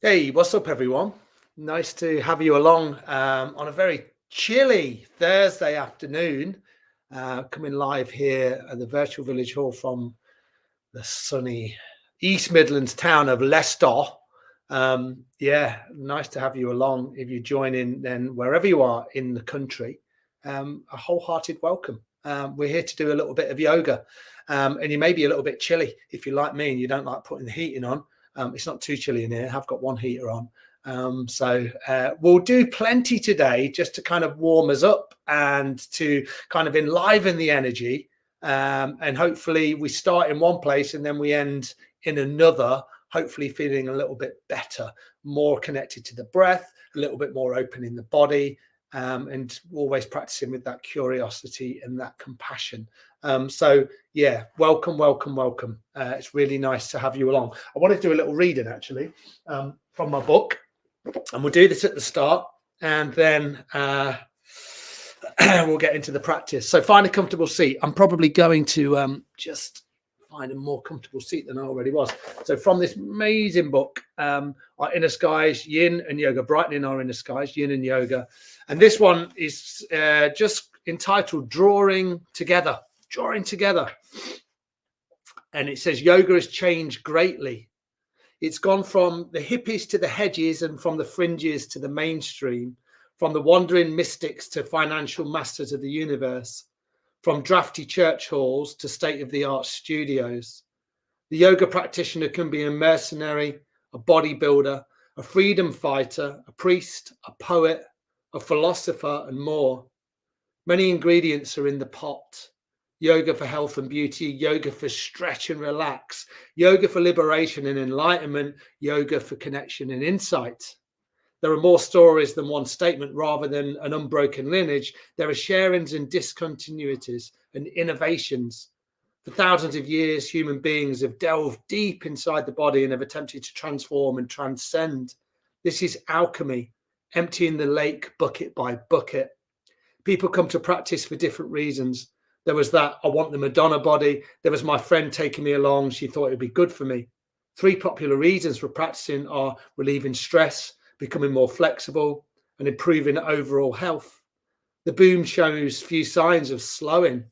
Hey, what's up, everyone? Nice to have you along on a very chilly Thursday afternoon, coming live here at the Virtual Village Hall from the sunny East Midlands town of Leicester. Yeah, nice to have you along. If you join in, then wherever you are in the country, a wholehearted welcome. We're here to do a little bit of yoga, and you may be a little bit chilly if you're like me and you don't like putting the heating on. It's not too chilly in here. I've got one heater on. So we'll do plenty today just to kind of warm us up and to kind of enliven the energy. And hopefully we start in one place and then we end in another, hopefully feeling a little bit better, more connected to the breath, a little bit more open in the body, and always practicing with that curiosity and that compassion. So yeah, welcome, welcome, welcome. It's really nice to have you along. I want to do a little reading actually from my book, and we'll do this at the start, and then we'll get into the practice. So find a comfortable seat. I'm probably going to just find a more comfortable seat than I already was. So from this amazing book, Our Inner Skies, Yin and Yoga, Brightening Our Inner Skies, Yin and Yoga. And this one is just entitled Drawing Together. And it says, yoga has changed greatly. It's gone from the hippies to the hedges and from the fringes to the mainstream, from the wandering mystics to financial masters of the universe, from drafty church halls to state-of-the-art studios. The yoga practitioner can be a mercenary, a bodybuilder, a freedom fighter, a priest, a poet, a philosopher, and more. Many ingredients are in the pot. Yoga for health and beauty, yoga for stretch and relax, yoga for liberation and enlightenment, yoga for connection and insight. There are more stories than one statement. Rather than an unbroken lineage, there are sharings and discontinuities and innovations. For thousands of years, human beings have delved deep inside the body and have attempted to transform and transcend. This is alchemy, emptying the lake bucket by bucket. People come to practice for different reasons. There was that, I want the Madonna body. There was my friend taking me along. She thought it would be good for me. Three popular reasons for practicing are relieving stress, becoming more flexible, and improving overall health. The boom shows few signs of slowing.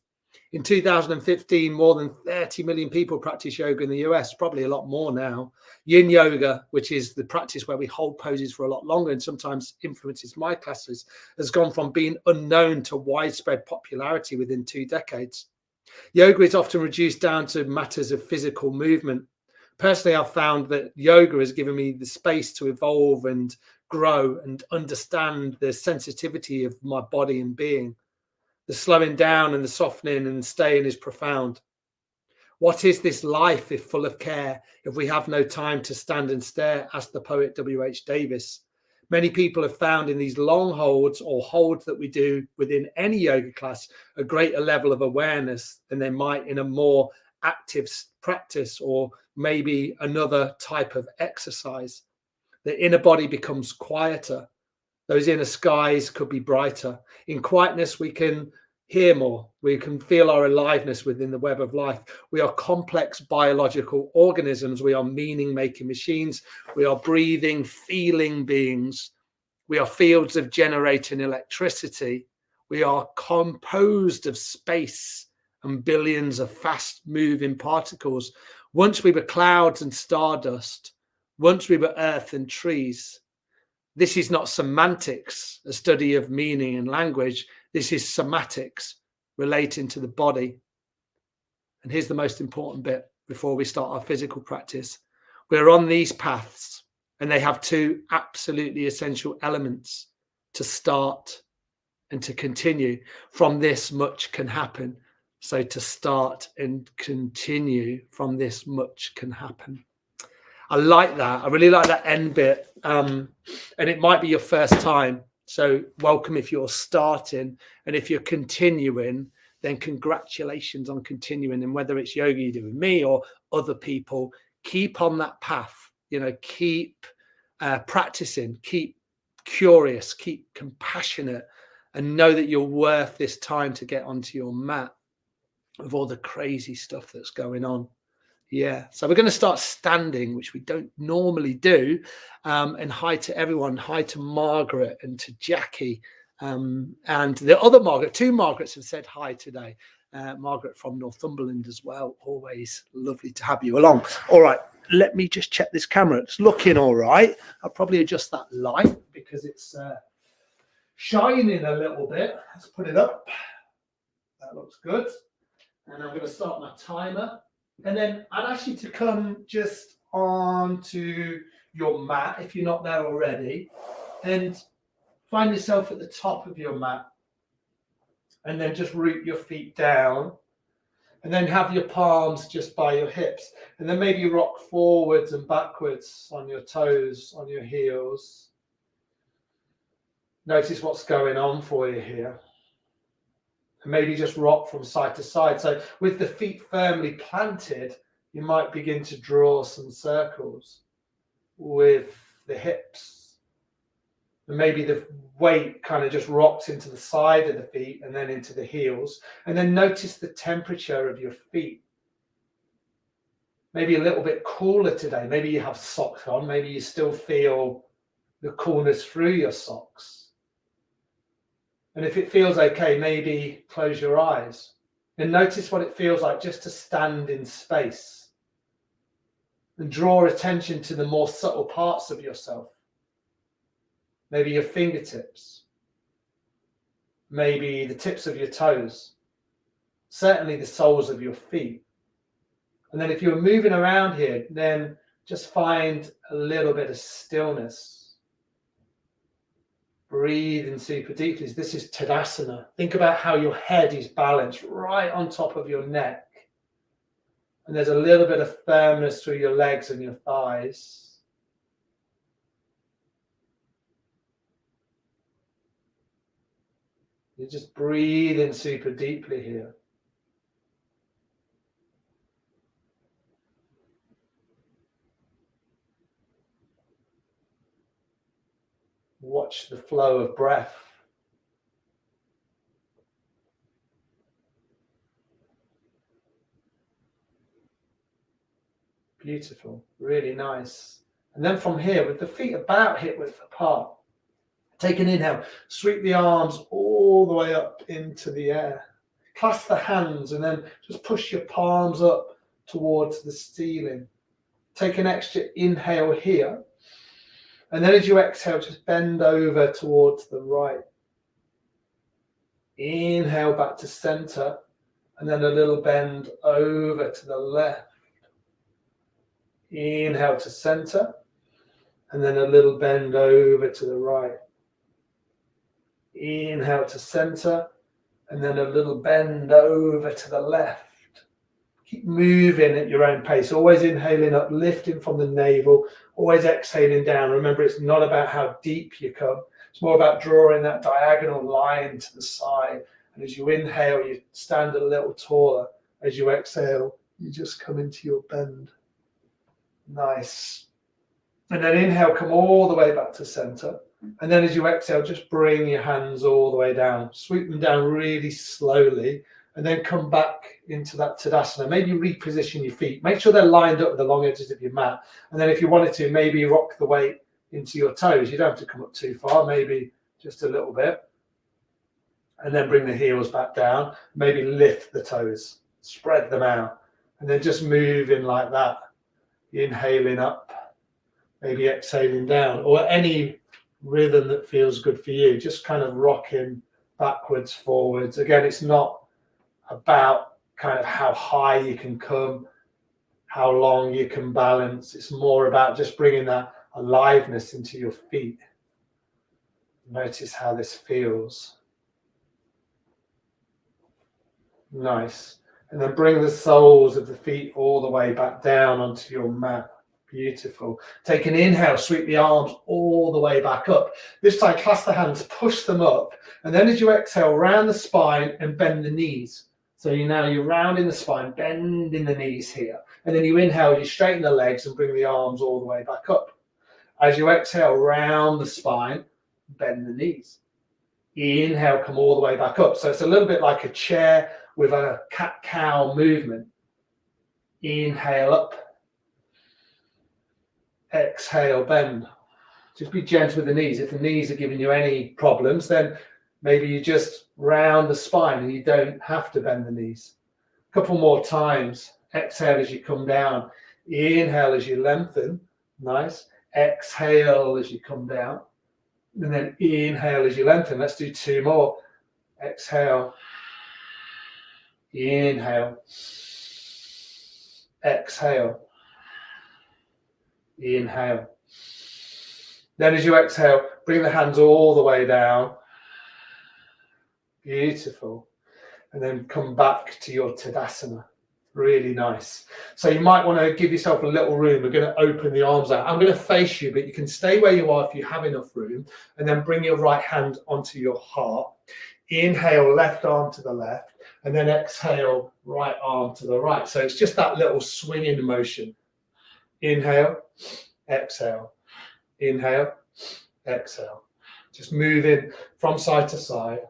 In 2015, more than 30 million people practice yoga in the US, probably a lot more now. Yin yoga, which is the practice where we hold poses for a lot longer and sometimes influences my classes, has gone from being unknown to widespread popularity within 2 decades. Yoga is often reduced down to matters of physical movement. Personally, I've found that yoga has given me the space to evolve and grow and understand the sensitivity of my body and being. The slowing down and the softening and staying is profound. What is this life if full of care, if we have no time to stand and stare? Asked the poet W.H. Davis. Many people have found in these long holds or holds that we do within any yoga class a greater level of awareness than they might in a more active practice or maybe another type of exercise. The inner body becomes quieter. Those inner skies could be brighter. In quietness, we can hear more. We can feel our aliveness within the web of life. We are complex biological organisms. We are meaning-making machines. We are breathing, feeling beings. We are fields of generating electricity. We are composed of space and billions of fast-moving particles. Once we were clouds and stardust. Once we were earth and trees. This is not semantics, a study of meaning and language. This is somatics, relating to the body. And here's the most important bit before we start our physical practice. We're on these paths, and they have two absolutely essential elements: to start and to continue. From this, much can happen. So to start and continue, from this, much can happen. I like that. I really like that end bit. And it might be your first time. So welcome if you're starting. And if you're continuing, then congratulations on continuing. And whether it's yoga you do with me or other people, keep on that path. Keep practicing, keep curious, keep compassionate, and know that you're worth this time to get onto your mat with all the crazy stuff that's going on. Yeah. So we're going to start standing, which we don't normally do. And hi to everyone. Hi to Margaret and to Jackie. And the other Margaret, 2 Margarets have said hi today. Margaret from Northumberland as well. Always lovely to have you along. All right. Let me just check this camera. It's looking all right. I'll probably adjust that light because it's shining a little bit. Let's put it up. That looks good. And I'm going to start my timer. And then I'd ask you to come just onto your mat if you're not there already, and find yourself at the top of your mat. And then just root your feet down. And then have your palms just by your hips. And then maybe rock forwards and backwards on your toes, on your heels. Notice what's going on for you here. And maybe just rock from side to side. So with the feet firmly planted, you might begin to draw some circles with the hips. And maybe the weight kind of just rocks into the side of the feet and then into the heels. And then notice the temperature of your feet. Maybe a little bit cooler today. Maybe you have socks on. Maybe you still feel the coolness through your socks. And if it feels okay, maybe close your eyes and notice what it feels like just to stand in space and draw attention to the more subtle parts of yourself. Maybe your fingertips, maybe the tips of your toes, certainly the soles of your feet. And then if you're moving around here, then just find a little bit of stillness. Breathe in super deeply. This is Tadasana. Think about how your head is balanced right on top of your neck. And there's a little bit of firmness through your legs and your thighs. You just breathe in super deeply here. Watch the flow of breath. Beautiful, really nice. And then from here, with the feet about hip width apart, take an inhale, sweep the arms all the way up into the air. Clasp the hands and then just push your palms up towards the ceiling. Take an extra inhale here. And then as you exhale, just bend over towards the right. Inhale back to center, and then a little bend over to the left. Inhale to center, and then a little bend over to the right. Inhale to center, and then a little bend over to the left. Keep moving at your own pace, always inhaling up, lifting from the navel, always exhaling down. Remember, it's not about how deep you come. It's more about drawing that diagonal line to the side. And as you inhale, you stand a little taller. As you exhale, you just come into your bend. Nice. And then inhale, come all the way back to center. And then as you exhale, just bring your hands all the way down. Sweep them down really slowly. And then come back into that Tadasana. Maybe reposition your feet. Make sure they're lined up with the long edges of your mat. And then if you wanted to, maybe rock the weight into your toes. You don't have to come up too far, maybe just a little bit. And then bring the heels back down. Maybe lift the toes, spread them out. And then just move in like that. Inhaling up, maybe exhaling down, or any rhythm that feels good for you. Just kind of rocking backwards, forwards. Again, it's not about kind of how high you can come, how long you can balance. It's more about just bringing that aliveness into your feet. Notice how this feels. Nice. And then bring the soles of the feet all the way back down onto your mat. Beautiful. Take an inhale, sweep the arms all the way back up. This time, clasp the hands, push them up. And then as you exhale, round the spine and bend the knees. So you're rounding the spine, bending the knees here. And then you inhale, you straighten the legs and bring the arms all the way back up. As you exhale, round the spine, bend the knees. Inhale, come all the way back up. So it's a little bit like a chair with a cat-cow movement. Inhale up. Exhale, bend. Just be gentle with the knees. If the knees are giving you any problems, then maybe you just round the spine and you don't have to bend the knees. A couple more times. Exhale as you come down. Inhale as you lengthen. Nice. Exhale as you come down. And then inhale as you lengthen. Let's do 2 more. Exhale. Inhale. Exhale. Inhale. Then as you exhale, bring the hands all the way down. Beautiful. And then come back to your Tadasana. Really nice. So you might want to give yourself a little room. We're going to open the arms out. I'm going to face you, but you can stay where you are if you have enough room. And then bring your right hand onto your heart. Inhale, left arm to the left. And then exhale, right arm to the right. So it's just that little swinging motion. Inhale, exhale. Inhale, exhale. Just moving from side to side.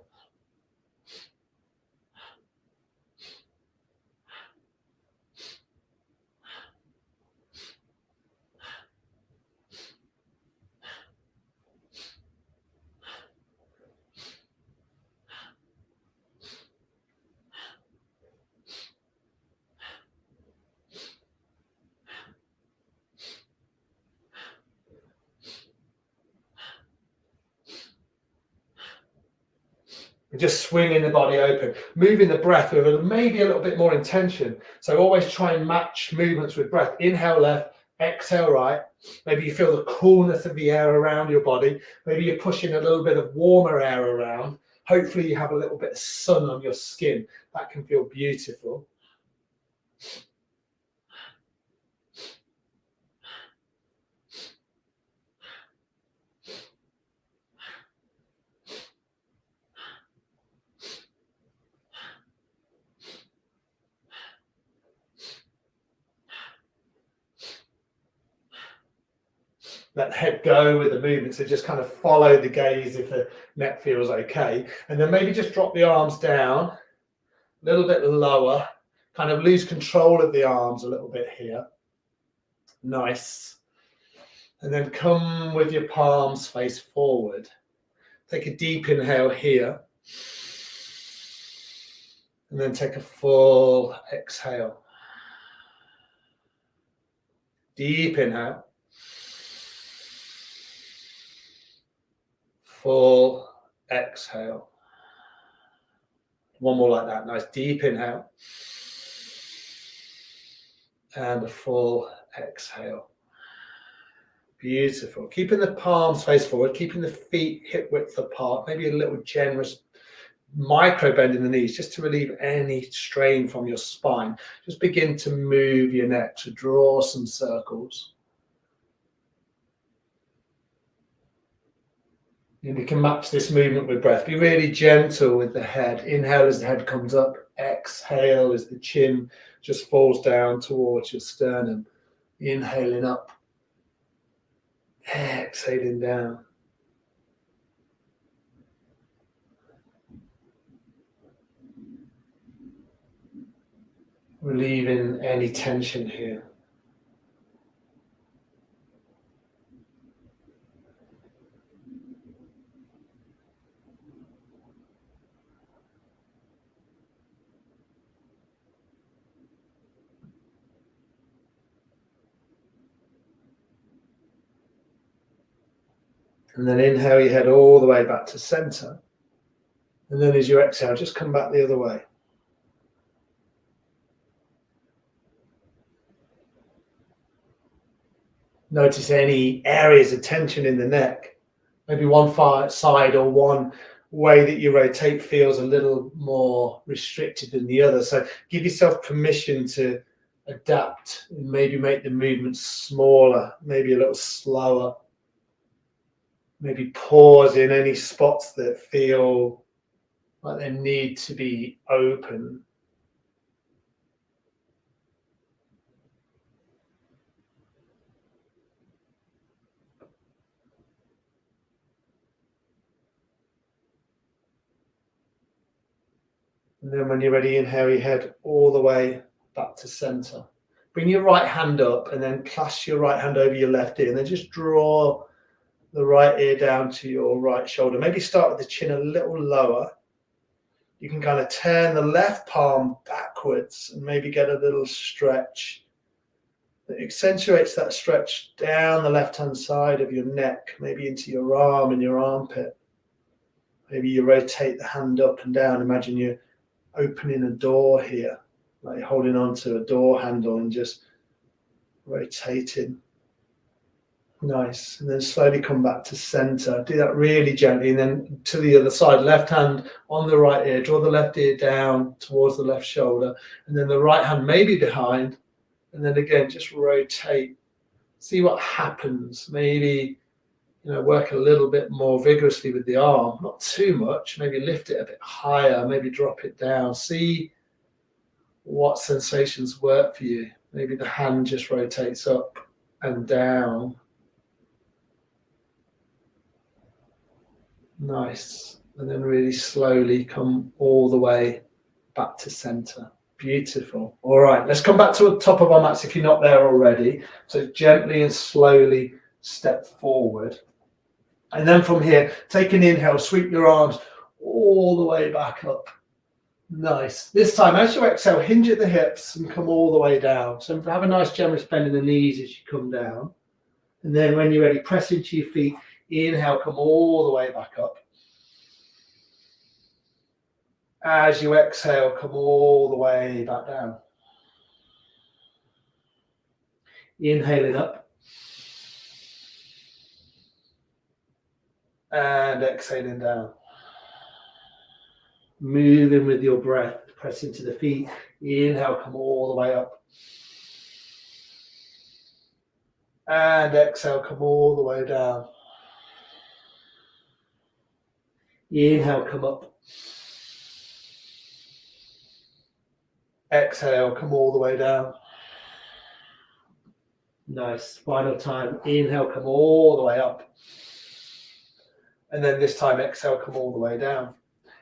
Just swinging the body open, moving the breath with maybe a little bit more intention. So always try and match movements with breath. Inhale left, exhale right. Maybe you feel the coolness of the air around your body. Maybe you're pushing a little bit of warmer air around. Hopefully you have a little bit of sun on your skin. That can feel beautiful. Let the head go with the movement, so just kind of follow the gaze if the neck feels okay. And then maybe just drop the arms down, a little bit lower, kind of lose control of the arms a little bit here. Nice. And then come with your palms face forward. Take a deep inhale here. And then take a full exhale. Deep inhale. Full exhale. One more like that. Nice deep inhale. And a full exhale. Beautiful. Keeping the palms face forward, keeping the feet hip width apart, maybe a little generous micro bend in the knees just to relieve any strain from your spine. Just begin to move your neck to draw some circles. And you can match this movement with breath. Be really gentle with the head. Inhale as the head comes up. Exhale as the chin just falls down towards your sternum. Inhaling up. Exhaling down. Relieving any tension here. And then inhale your head all the way back to center. And then as you exhale, just come back the other way. Notice any areas of tension in the neck. Maybe one side or one way that you rotate feels a little more restricted than the other. So give yourself permission to adapt and maybe make the movements smaller, maybe a little slower. Maybe pause in any spots that feel like they need to be open. And then when you're ready, inhale your head all the way back to center. Bring your right hand up and then clasp your right hand over your left ear, and then just draw the right ear down to your right shoulder. Maybe start with the chin a little lower. You can kind of turn the left palm backwards and maybe get a little stretch that accentuates that stretch down the left-hand side of your neck, maybe into your arm and your armpit. Maybe you rotate the hand up and down. Imagine you're opening a door here, like you're holding on to a door handle and just rotating. Nice. And then slowly come back to center. Do that really gently, and then to the other side. Left hand on the right ear. Draw the left ear down towards the left shoulder, and then the right hand maybe behind. And then again, just rotate. See what happens. Maybe, work a little bit more vigorously with the arm. Not too much. Maybe lift it a bit higher. Maybe drop it down. See what sensations work for you. Maybe the hand just rotates up and down. Nice. And then really slowly come all the way back to center. Beautiful. All right, let's come back to the top of our mats if you're not there already. So gently and slowly step forward. And then from here, take an inhale, sweep your arms all the way back up. Nice. This time, as you exhale, hinge at the hips and come all the way down. So have a nice generous bend in the knees as you come down. And then when you're ready, press into your feet. Inhale, come all the way back up. As you exhale, come all the way back down. Inhaling up. And exhaling down. Moving with your breath, press into the feet. Inhale, come all the way up. And exhale, come all the way down. Inhale, come up. Exhale, come all the way down. Nice. Final time. Inhale, come all the way up. And then this time, exhale, come all the way down.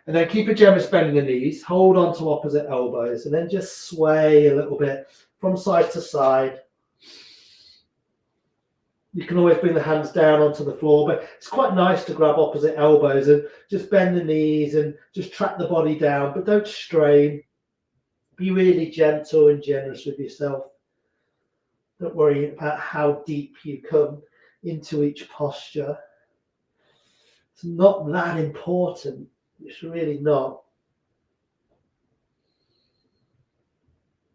And then keep a generous bend in the knees. Hold on to opposite elbows. And then just sway a little bit from side to side. You can always bring the hands down onto the floor, but it's quite nice to grab opposite elbows and just bend the knees and just track the body down, but don't strain. Be really gentle and generous with yourself. Don't worry about how deep you come into each posture. It's not that important. It's really not.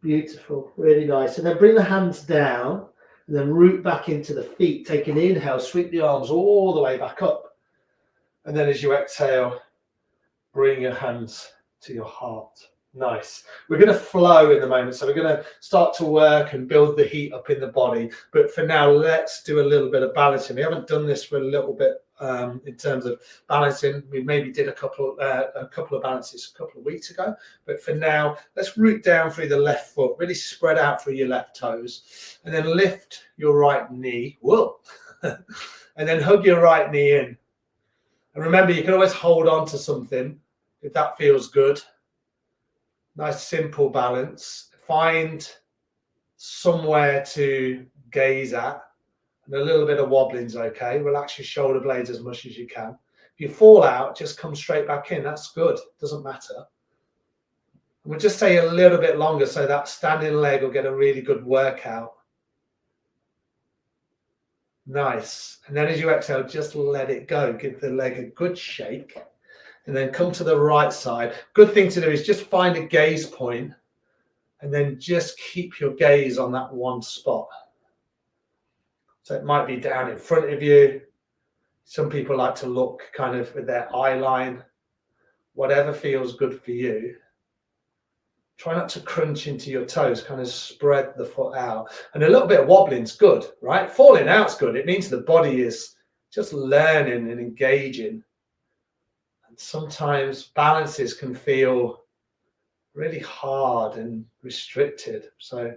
Beautiful, really nice. And then bring the hands down and then root back into the feet. Take an inhale, sweep the arms all the way back up. And then as you exhale, bring your hands to your heart. Nice. We're going to flow in the moment. So we're going to start to work and build the heat up in the body. But for now, let's do a little bit of balancing. We haven't done this for a little bit in terms of balancing. We maybe did a couple of balances a couple of weeks ago. But for now, let's root down through the left foot. Really spread out through your left toes. And then lift your right knee. Whoa. And then hug your right knee in. And remember, you can always hold on to something if that feels good. Nice, simple balance. Find somewhere to gaze at. And a little bit of wobbling's okay. Relax your shoulder blades as much as you can. If you fall out, just come straight back in. That's good. Doesn't matter. And we'll just stay a little bit longer so that standing leg will get a really good workout. Nice. And then as you exhale, just let it go. Give the leg a good shake. And then come to the right side. Good thing to do is just find a gaze point and then just keep your gaze on that one spot. So it might be down in front of you. Some people like to look kind of with their eye line. Whatever feels good for you. Try not to crunch into your toes, kind of spread the foot out. And a little bit of wobbling's good, right? Falling out's good. It means the body is just learning and engaging. Sometimes balances can feel really hard and restricted. So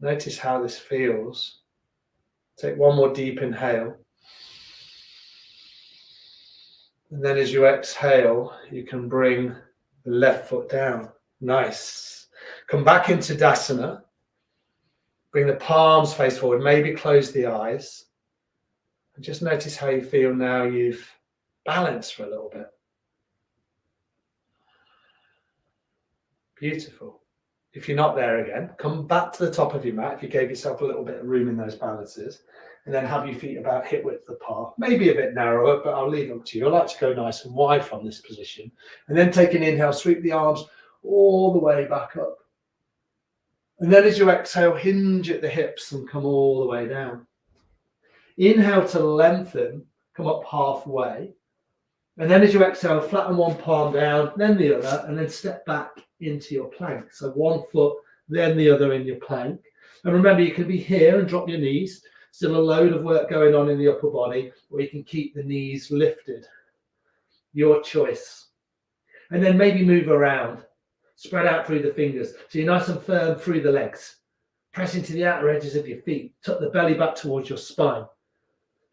notice how this feels. Take one more deep inhale. And then as you exhale, you can bring the left foot down. Nice. Come back into Dasana. Bring the palms face forward, maybe close the eyes. And just notice how you feel now you've balanced for a little bit. Beautiful. If you're not there again, come back to the top of your mat if you gave yourself a little bit of room in those balances, and then have your feet about hip width apart, maybe a bit narrower, but I'll leave it up to you. I like to go nice and wide from this position. And then take an inhale, sweep the arms all the way back up. And then as you exhale, hinge at the hips and come all the way down. Inhale to lengthen, come up halfway. And then as you exhale, flatten one palm down, then the other, and then step back into your plank. So one foot, then the other in your plank. And remember, you can be here and drop your knees. Still a load of work going on in the upper body, or you can keep the knees lifted. Your choice. And then maybe move around. Spread out through the fingers. So you're nice and firm through the legs. Press into the outer edges of your feet. Tuck the belly back towards your spine.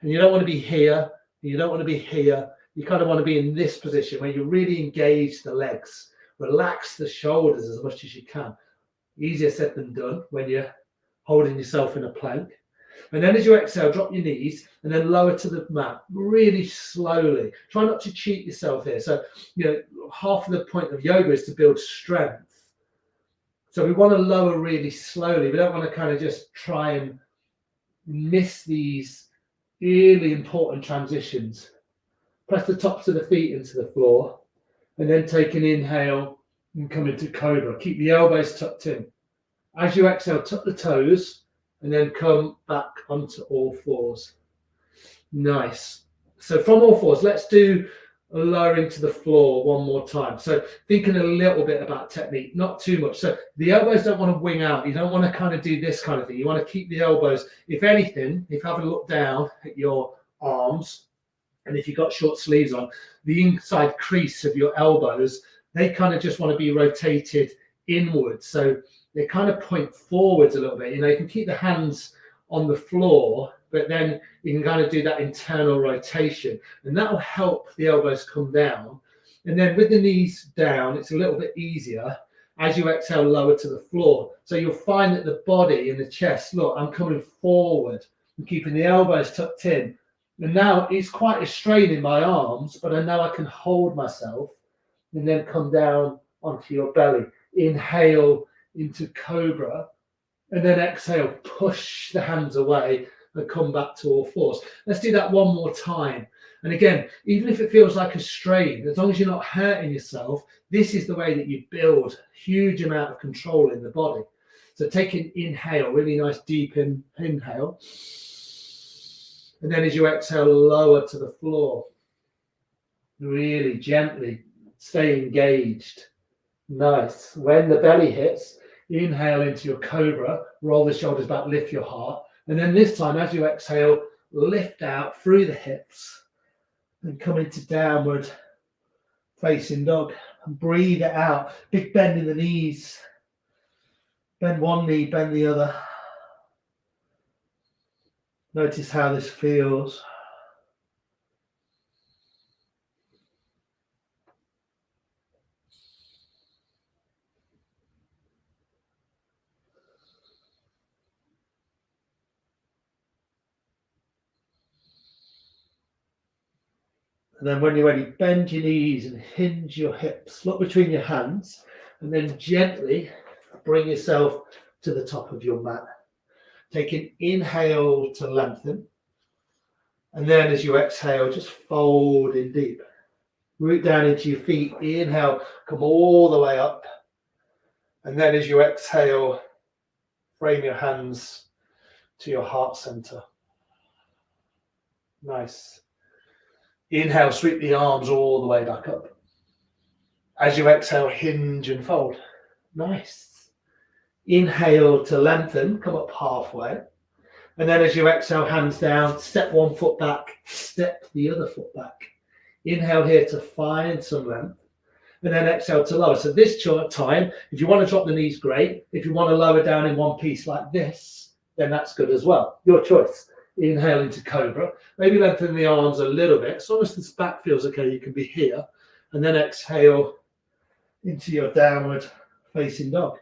And you don't want to be here. You don't want to be here. You kind of want to be in this position where you really engage the legs. Relax the shoulders as much as you can. Easier said than done when you're holding yourself in a plank. And then as you exhale, drop your knees and then lower to the mat really slowly. Try not to cheat yourself here. So, half of the point of yoga is to build strength. So we want to lower really slowly. We don't want to kind of just try and miss these really important transitions. Press the tops of the feet into the floor and then take an inhale and come into cobra. Keep the elbows tucked in. As you exhale, tuck the toes and then come back onto all fours. Nice. So from all fours, let's do a lowering to the floor one more time. So thinking a little bit about technique, not too much. So the elbows don't want to wing out. You don't want to kind of do this kind of thing. You want to keep the elbows. If anything, if you have a look down at your arms, and if you've got short sleeves on, the inside crease of your elbows, they kind of just want to be rotated inwards. So they kind of point forwards a little bit. You can keep the hands on the floor, but then you can kind of do that internal rotation. And that will help the elbows come down. And then with the knees down, it's a little bit easier as you exhale lower to the floor. So you'll find that the body and the chest, look, I'm coming forward and keeping the elbows tucked in. And now it's quite a strain in my arms, but I know I can hold myself and then come down onto your belly. Inhale into cobra and then exhale, push the hands away and come back to all fours. Let's do that one more time. And again, even if it feels like a strain, as long as you're not hurting yourself, this is the way that you build huge amount of control in the body. So take an inhale, really nice deep inhale. And then as you exhale, lower to the floor. Really gently stay engaged. Nice. When the belly hits, inhale into your cobra, roll the shoulders back, lift your heart. And then this time, as you exhale, lift out through the hips and come into downward facing dog. And breathe it out. Big bend in the knees. Bend one knee, bend the other. Notice how this feels. And then when you're ready, bend your knees and hinge your hips. Look between your hands and then gently bring yourself to the top of your mat. Take an inhale to lengthen. And then as you exhale, just fold in deep. Root down into your feet. Inhale, come all the way up. And then as you exhale, frame your hands to your heart center. Nice. Inhale, sweep the arms all the way back up. As you exhale, hinge and fold. Nice. Inhale to lengthen, come up halfway. And then as you exhale, hands down, step one foot back, step the other foot back. Inhale here to find some length. And then exhale to lower. So this time, if you want to drop the knees, great. If you want to lower down in one piece like this, then that's good as well. Your choice. Inhale into cobra. Maybe lengthen the arms a little bit. As long as this back feels okay, you can be here. And then exhale into your downward facing dog.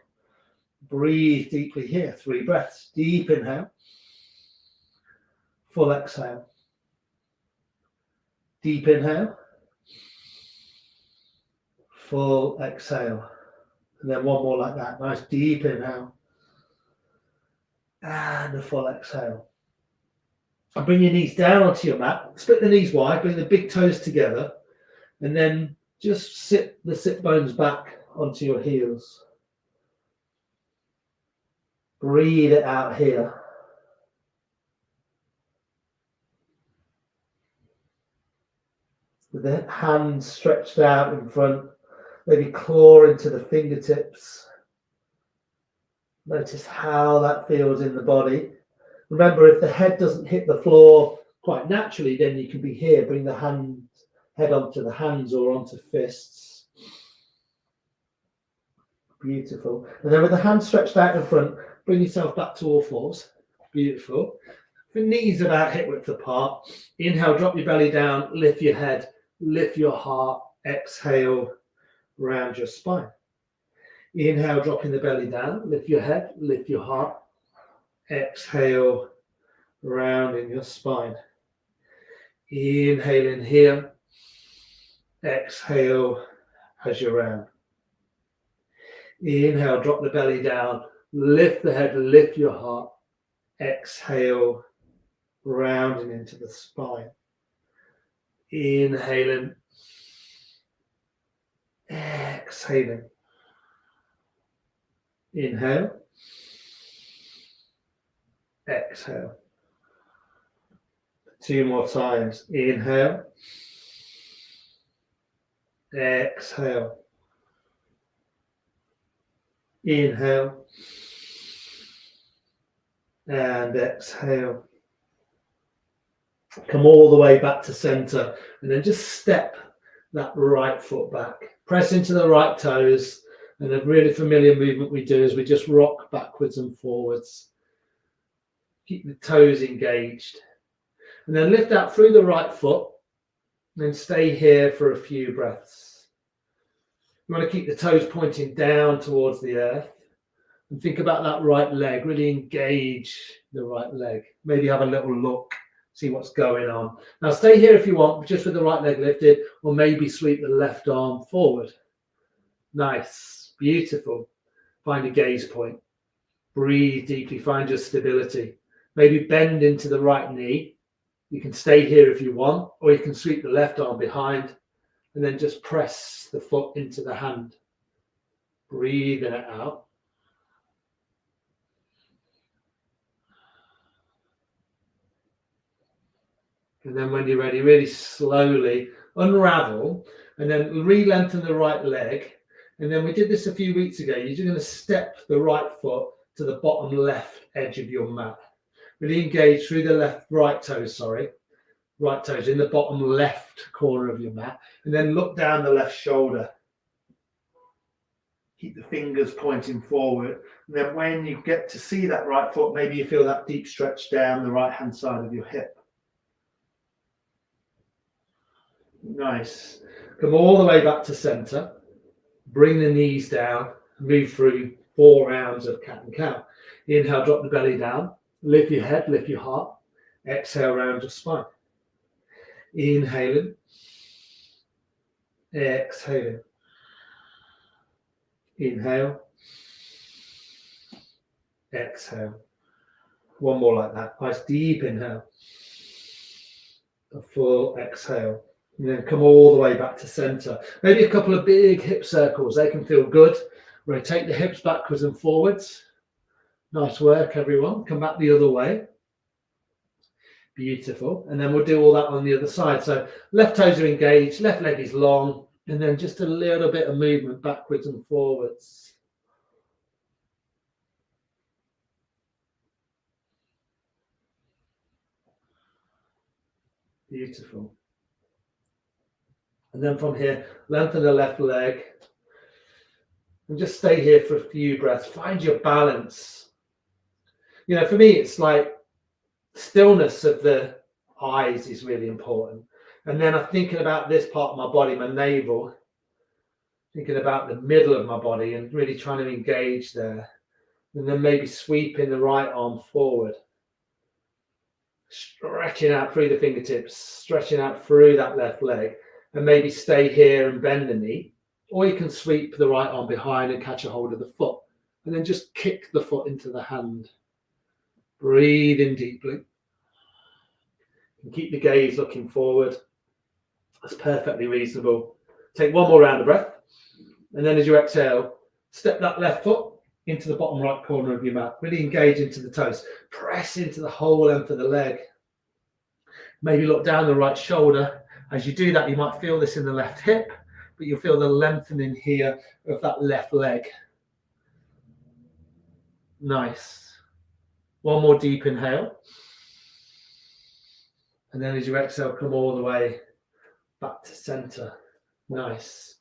Breathe deeply here. 3 breaths. Deep inhale. Full exhale. Deep inhale. Full exhale. And then one more like that. Nice deep inhale. And a full exhale. And bring your knees down onto your mat. Split the knees wide. Bring the big toes together. And then just sit the sit bones back onto your heels. Breathe it out here. With the hands stretched out in front, maybe claw into the fingertips. Notice how that feels in the body. Remember, if the head doesn't hit the floor quite naturally, then you can be here. Bring the head onto the hands or onto fists. Beautiful. And then with the hands stretched out in front, bring yourself back to all fours. Beautiful. The knees about hip width apart. Inhale, drop your belly down, lift your head, lift your heart. Exhale, round your spine. Inhale, dropping the belly down, lift your head, lift your heart. Exhale, rounding your spine. Inhale in here. Exhale as you round. Inhale, drop the belly down, lift the head, lift your heart. Exhale, rounding into the spine. Inhaling. Exhaling. Inhale. Exhale. 2 more times. Inhale. Exhale. Inhale. And exhale. Come all the way back to center and then just step that right foot back. Press into the right toes. And a really familiar movement we do is we just rock backwards and forwards. Keep the toes engaged. And then lift out through the right foot. And then stay here for a few breaths. You want to keep the toes pointing down towards the earth. And think about that right leg. Really engage the right leg. Maybe have a little look. See what's going on. Now stay here if you want, just with the right leg lifted. Or maybe sweep the left arm forward. Nice. Beautiful. Find a gaze point. Breathe deeply. Find your stability. Maybe bend into the right knee. You can stay here if you want, or you can sweep the left arm behind and then just press the foot into the hand. Breathing it out. And then when you're ready, really slowly unravel and then re-lengthen the right leg. And then we did this a few weeks ago. You're just going to step the right foot to the bottom left edge of your mat. Really engage through the right toes in the bottom left corner of your mat. And then look down the left shoulder. Keep the fingers pointing forward. And then when you get to see that right foot, maybe you feel that deep stretch down the right hand side of your hip. Nice. Come all the way back to center. Bring the knees down. Move through 4 rounds of cat and cow. Inhale, drop the belly down. Lift your head, lift your heart. Exhale, round your spine. Inhaling. Exhaling. Inhale. Exhale. One more like that. Nice deep inhale. A full exhale. And then come all the way back to center. Maybe a couple of big hip circles. They can feel good. Rotate the hips backwards and forwards. Nice work, everyone. Come back the other way. Beautiful. And then we'll do all that on the other side. So left toes are engaged, left leg is long, and then just a little bit of movement backwards and forwards. Beautiful. And then from here, lengthen the left leg. And just stay here for a few breaths. Find your balance. You know, for me, it's like stillness of the eyes is really important. And then I'm thinking about this part of my body, my navel, thinking about the middle of my body and really trying to engage there. And then maybe sweeping the right arm forward. Stretching out through the fingertips, stretching out through that left leg. And maybe stay here and bend the knee. Or you can sweep the right arm behind and catch a hold of the foot. And then just kick the foot into the hand. Breathe in deeply. And keep the gaze looking forward. That's perfectly reasonable. Take one more round of breath. And then as you exhale, step that left foot into the bottom right corner of your mat. Really engage into the toes. Press into the whole length of the leg. Maybe look down the right shoulder. As you do that, you might feel this in the left hip, but you'll feel the lengthening here of that left leg. Nice. One more deep inhale. And then as you exhale, come all the way back to center. Nice.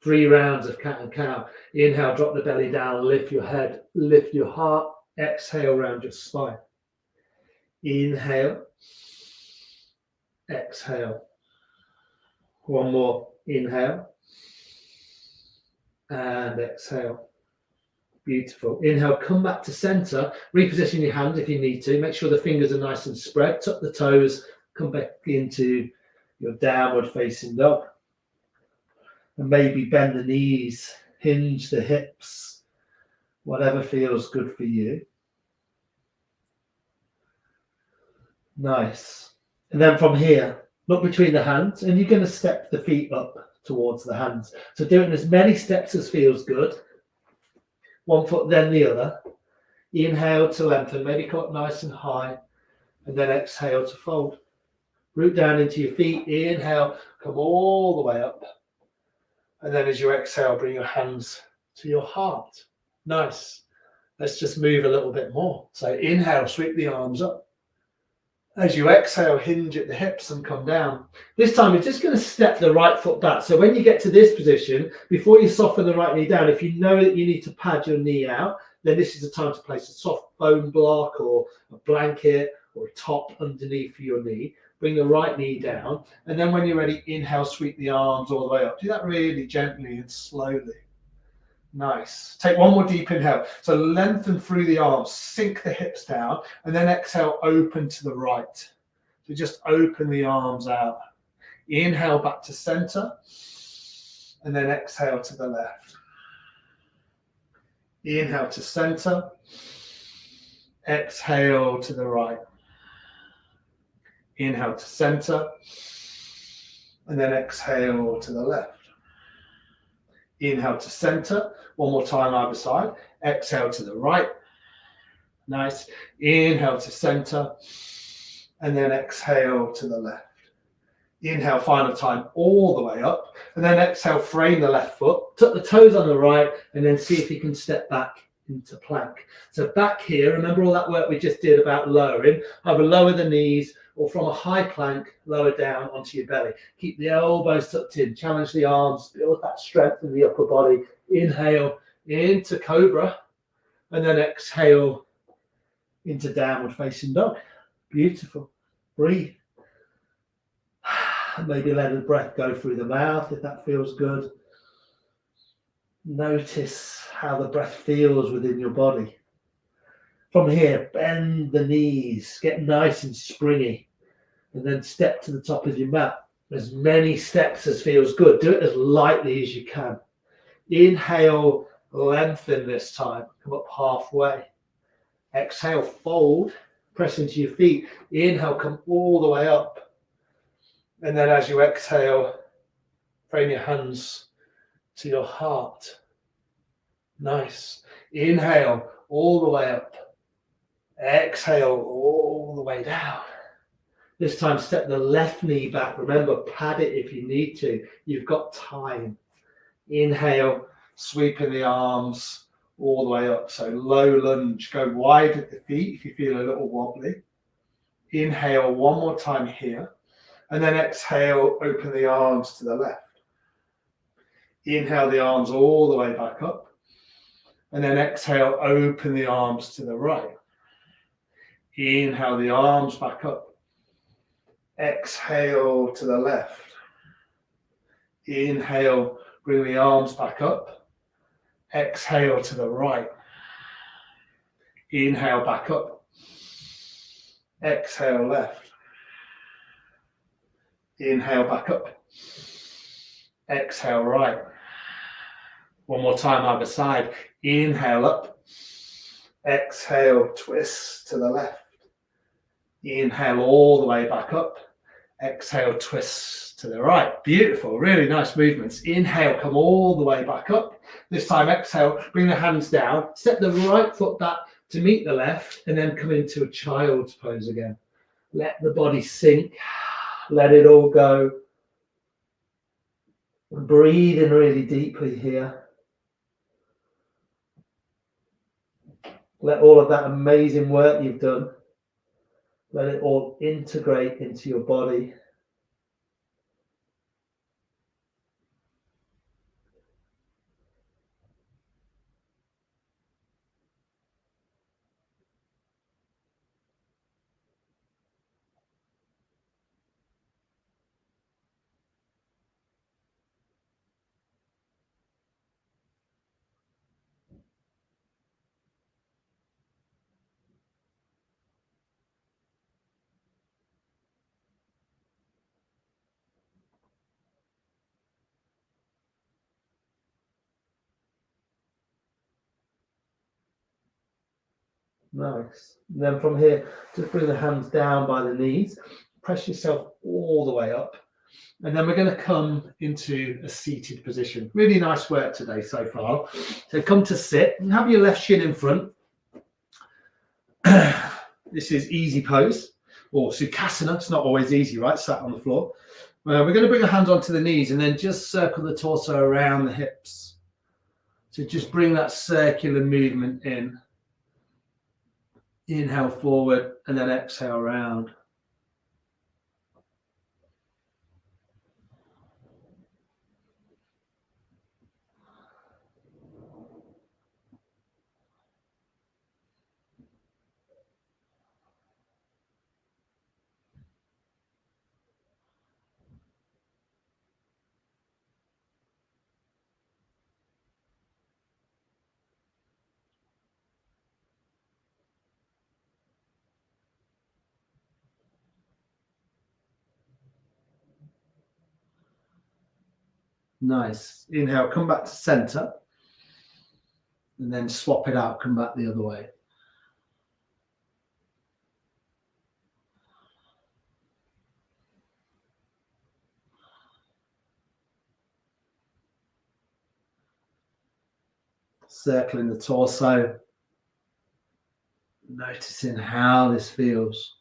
3 rounds of cat and cow. Inhale, drop the belly down, lift your head, lift your heart. Exhale, round your spine. Inhale. Exhale. One more. Inhale. And exhale. Beautiful. Inhale, come back to center. Reposition your hand if you need to. Make sure the fingers are nice and spread. Tuck the toes. Come back into your downward facing dog. And maybe bend the knees, hinge the hips, whatever feels good for you. Nice. And then from here, look between the hands, and you're going to step the feet up towards the hands. So do it in as many steps as feels good. One foot, then the other. Inhale to lengthen, maybe come up nice and high, and then exhale to fold. Root down into your feet. Inhale, come all the way up. And then as you exhale, bring your hands to your heart. Nice. Let's just move a little bit more. So inhale, sweep the arms up. As you exhale, hinge at the hips and come down. This time, you're just going to step the right foot back. So when you get to this position, before you soften the right knee down, if you know that you need to pad your knee out, then this is the time to place a soft bone block or a blanket or a top underneath your knee. Bring the right knee down. And then when you're ready, inhale, sweep the arms all the way up. Do that really gently and slowly. Nice. Take one more deep inhale. So lengthen through the arms, sink the hips down, and then exhale, open to the right. So just open the arms out. Inhale back to center, and then exhale to the left. Inhale to center, exhale to the right. Inhale to center, and then exhale to the left. Inhale to center, one more time either side. Exhale to the right. Nice. Inhale to center, and then exhale to the left. Inhale, final time, all the way up, and then exhale, frame the left foot, tuck the toes on the right, and then see if you can step back into plank. So back here, remember all that work we just did about lowering, either lower the knees, or from a high plank, lower down onto your belly. Keep the elbows tucked in, challenge the arms, build that strength in the upper body. Inhale into cobra, and then exhale into downward facing dog. Beautiful. Breathe. Maybe let the breath go through the mouth if that feels good. Notice how the breath feels within your body. From here, bend the knees, get nice and springy, and then step to the top of your mat. As many steps as feels good. Do it as lightly as you can. Inhale, lengthen this time. Come up halfway. Exhale, fold, press into your feet. Inhale, come all the way up. And then as you exhale, frame your hands to your heart. Nice. Inhale, all the way up. Exhale all the way down. This time, step the left knee back. Remember, pad it if you need to. You've got time. Inhale, sweeping the arms all the way up. So low lunge. Go wide at the feet if you feel a little wobbly. Inhale one more time here. And then exhale, open the arms to the left. Inhale the arms all the way back up. And then exhale, open the arms to the right. Inhale the arms back up. Exhale to the left. Inhale, bring the arms back up. Exhale to the right. Inhale, back up. Exhale, left. Inhale, back up. Exhale, right. One more time, either side. Inhale, up. Exhale, twist to the left. Inhale all the way back up. Exhale, twist to the right. Beautiful, really nice movements. Inhale, come all the way back up. This time, exhale, bring the hands down. Step the right foot back to meet the left, and then come into a child's pose again. Let the body sink. Let it all go. Breathe in really deeply here. Let all of that amazing work you've done, let it all integrate into your body. Nice. And then from here, just bring the hands down by the knees. Press yourself all the way up. And then we're going to come into a seated position. Really nice work today so far. So come to sit and have your left shin in front. This is easy pose or Sukhasana. It's not always easy, right? Sat on the floor. We're going to bring our hands onto the knees and then just circle the torso around the hips. So just bring that circular movement in. Inhale forward and then exhale round. Nice. Inhale, come back to center. And then swap it out, come back the other way. Circling the torso. Noticing how this feels.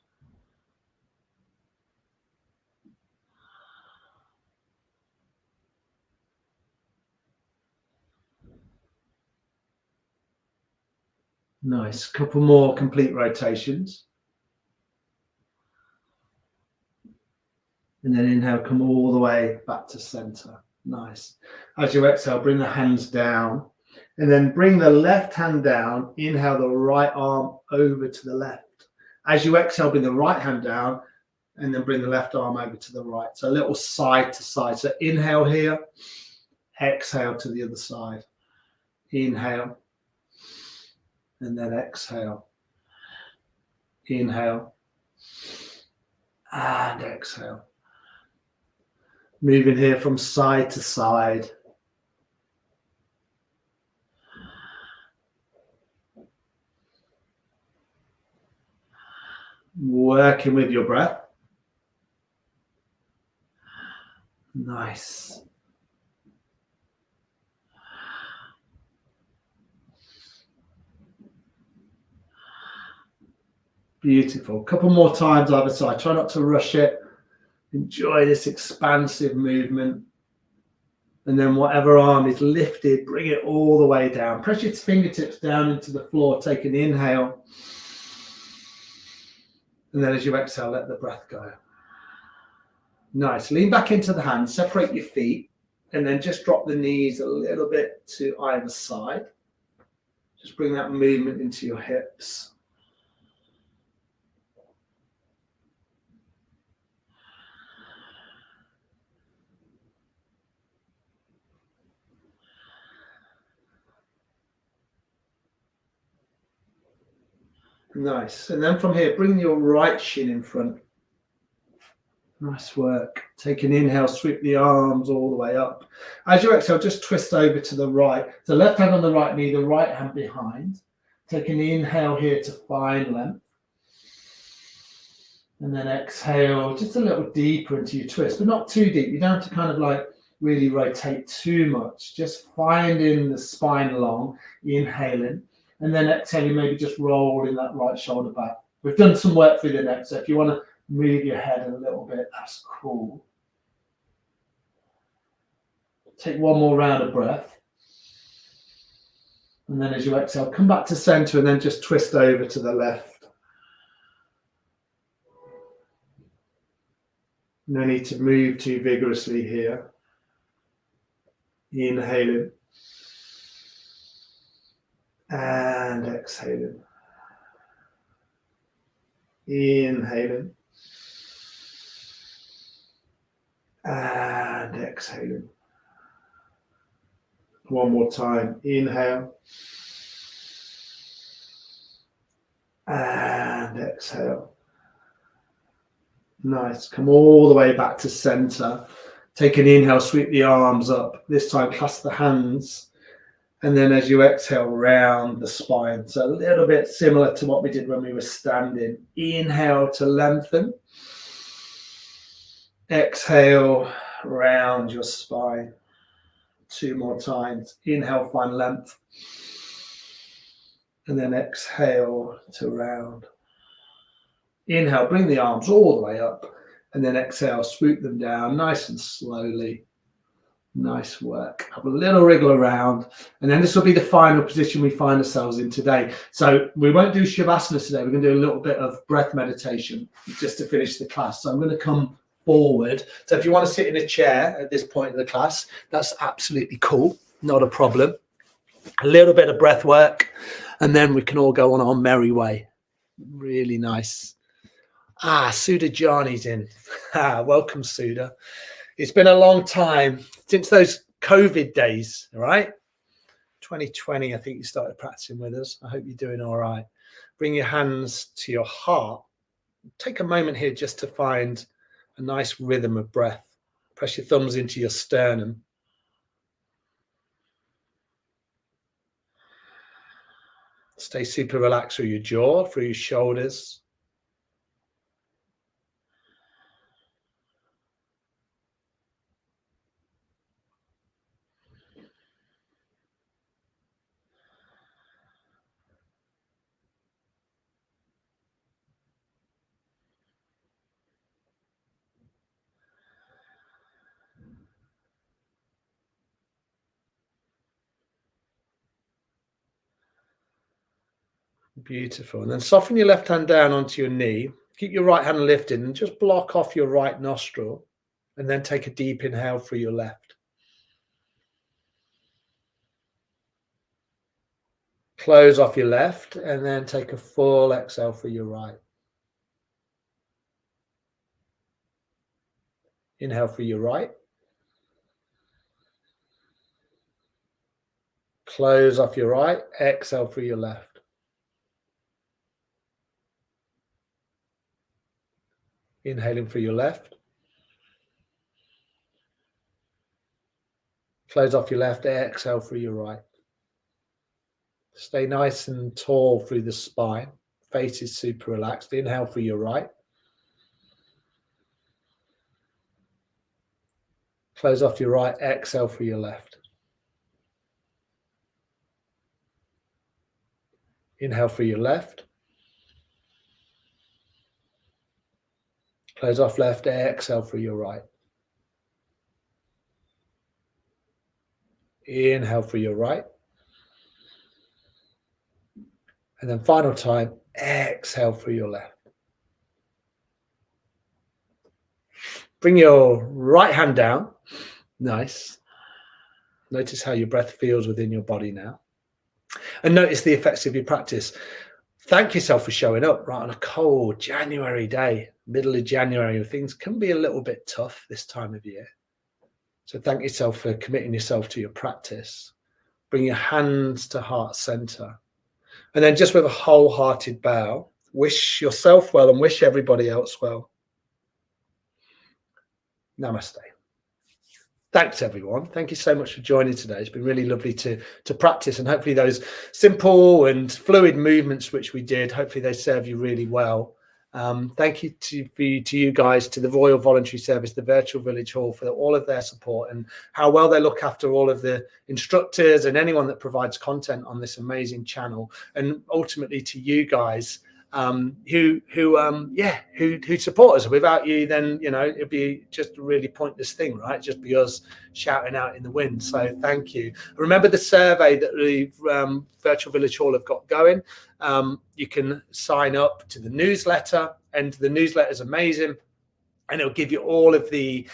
Nice. Couple more complete rotations. And then inhale, come all the way back to center. Nice. As you exhale, bring the hands down. And then bring the left hand down. Inhale the right arm over to the left. As you exhale, bring the right hand down. And then bring the left arm over to the right. So a little side to side. So inhale here. Exhale to the other side. Inhale. And then exhale. Inhale. And exhale. Moving here from side to side. Working with your breath. Nice. Beautiful. Couple more times either side. Try not to rush it. Enjoy this expansive movement. And then whatever arm is lifted, bring it all the way down. Press your fingertips down into the floor. Take an inhale. And then as you exhale, let the breath go. Nice. Lean back into the hands. Separate your feet. And then just drop the knees a little bit to either side. Just bring that movement into your hips. Nice. And then from here, bring your right shin in front. Nice work. Take an inhale, sweep the arms all the way up. As you exhale, just twist over to the right. The left hand on the right knee, the right hand behind. Take an inhale here to find length. And then exhale just a little deeper into your twist, but not too deep. You don't have to kind of like really rotate too much. Just finding the spine long, inhaling. And then exhaling, maybe just rolling that right shoulder back. We've done some work through the neck, so if you want to move your head a little bit, that's cool. Take one more round of breath. And then as you exhale, come back to center and then just twist over to the left. No need to move too vigorously here. Inhaling. And exhaling. Inhaling. And exhaling. One more time. Inhale. And exhale. Nice. Come all the way back to center. Take an inhale, sweep the arms up. This time, clasp the hands. And then as you exhale, round the spine. So a little bit similar to what we did when we were standing. Inhale to lengthen. Exhale, round your spine. 2 more times. Inhale, find length. And then exhale to round. Inhale, bring the arms all the way up. And then exhale, swoop them down nice and slowly. Nice work. Have a little wriggle around. And then this will be the final position we find ourselves in today. So we won't do Shavasana today. We're going to do a little bit of breath meditation just to finish the class. So I'm going to come forward. So if you want to sit in a chair at this point in the class, that's absolutely cool. Not a problem. A little bit of breath work. And then we can all go on our merry way. Really nice. Sudha Jani's in. Welcome, Sudha. It's been a long time since those COVID days, all right? 2020, I think you started practicing with us. I hope you're doing all right. Bring your hands to your heart. Take a moment here just to find a nice rhythm of breath. Press your thumbs into your sternum. Stay super relaxed through your jaw, through your shoulders. Beautiful. And then soften your left hand down onto your knee. Keep your right hand lifted and just block off your right nostril. And then take a deep inhale through your left. Close off your left and then take a full exhale through your right. Inhale through your right. Close off your right. Exhale through your left. Inhaling through your left. Close off your left. Exhale through your right. Stay nice and tall through the spine. Face is super relaxed. Inhale through your right. Close off your right. Exhale through your left. Inhale through your left. Close off left. Exhale through your right. Inhale through your right. And then final time, exhale through your left. Bring your right hand down. Nice. Notice how your breath feels within your body now. And notice the effects of your practice. Thank yourself for showing up right on a cold January day, middle of January. Things can be a little bit tough this time of year. So thank yourself for committing yourself to your practice. Bring your hands to heart center. And then just with a wholehearted bow, wish yourself well and wish everybody else well. Namaste. Thanks, everyone. Thank you so much for joining today. It's been really lovely to practice, and hopefully those simple and fluid movements which we did, hopefully they serve you really well. Thank you to you guys, to the Royal Voluntary Service, the Virtual Village Hall, for all of their support and how well they look after all of the instructors and anyone that provides content on this amazing channel. And ultimately to you guys, who support us. Without you, then it'd be just a really pointless thing, right? Just be us shouting out in the wind. So thank you. Remember the survey that the Virtual Village Hall have got going. You can sign up to the newsletter, and the newsletter is amazing. And it'll give you all of the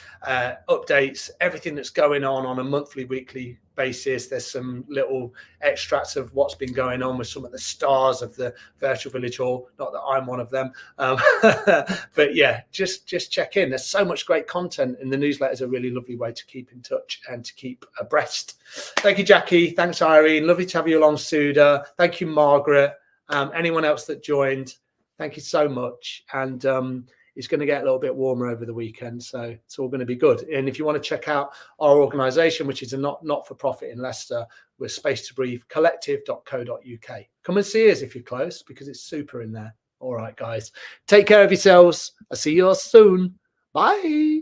updates, everything that's going on a monthly, weekly basis. There's some little extracts of what's been going on with some of the stars of the Virtual Village Hall. Not that I'm one of them, but yeah, just check in. There's so much great content, and the newsletter is a really lovely way to keep in touch and to keep abreast. Thank you, Jackie. Thanks, Irene. Lovely to have you along, Suda. Thank you, Margaret. Anyone else that joined, thank you so much. And it's going to get a little bit warmer over the weekend, so it's all going to be good. And if you want to check out our organisation, which is a not-for-profit in Leicester, we're Space to Breathe collective.co.uk. Come and see us if you're close, because it's super in there. All right, guys. Take care of yourselves. I'll see you all soon. Bye.